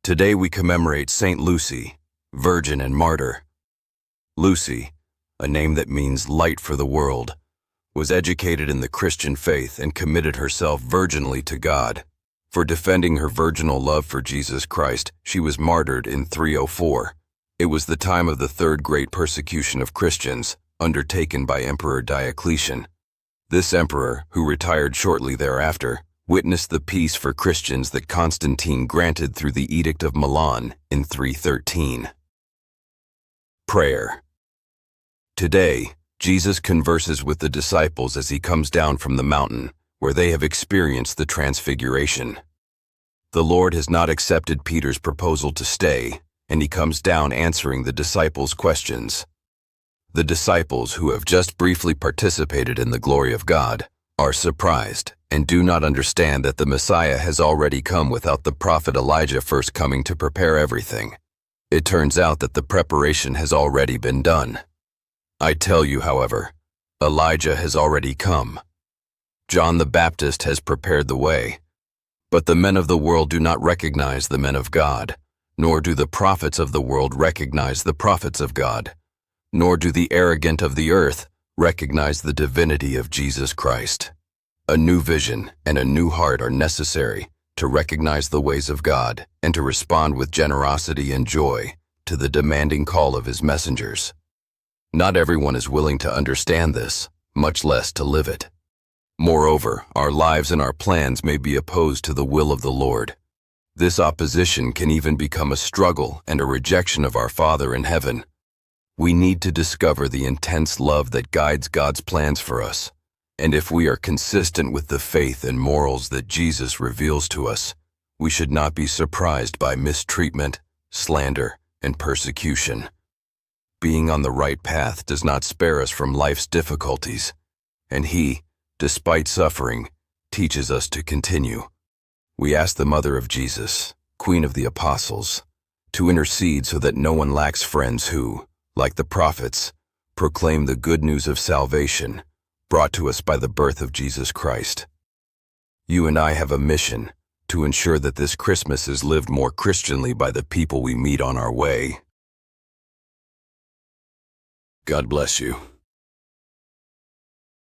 Today we commemorate Saint Lucy, virgin and martyr. Lucy, a name that means light for the world, was educated in the Christian faith and committed herself virginally to God. For defending her virginal love for Jesus Christ, she was martyred in 304. It was the time of the third great persecution of Christians, undertaken by Emperor Diocletian. This emperor, who retired shortly thereafter, witnessed the peace for Christians that Constantine granted through the Edict of Milan in 313. Prayer. Today, Jesus converses with the disciples as he comes down from the mountain, where they have experienced the transfiguration. The Lord has not accepted Peter's proposal to stay, and he comes down answering the disciples' questions. The disciples, who have just briefly participated in the glory of God, are surprised and do not understand that the Messiah has already come without the prophet Elijah first coming to prepare everything. It turns out that the preparation has already been done. I tell you, however, Elijah has already come. John the Baptist has prepared the way. But the men of the world do not recognize the men of God, nor do the prophets of the world recognize the prophets of God, nor do the arrogant of the earth recognize the divinity of Jesus Christ. A new vision and a new heart are necessary to recognize the ways of God and to respond with generosity and joy to the demanding call of his messengers. Not everyone is willing to understand this, much less to live it. Moreover, our lives and our plans may be opposed to the will of the Lord. This opposition can even become a struggle and a rejection of our Father in heaven. We need to discover the intense love that guides God's plans for us, and if we are consistent with the faith and morals that Jesus reveals to us, we should not be surprised by mistreatment, slander, and persecution. Being on the right path does not spare us from life's difficulties, and He, despite suffering, teaches us to continue. We ask the Mother of Jesus, Queen of the Apostles, to intercede so that no one lacks friends who, like the prophets, proclaim the good news of salvation brought to us by the birth of Jesus Christ. You and I have a mission to ensure that this Christmas is lived more Christianly by the people we meet on our way. God bless you.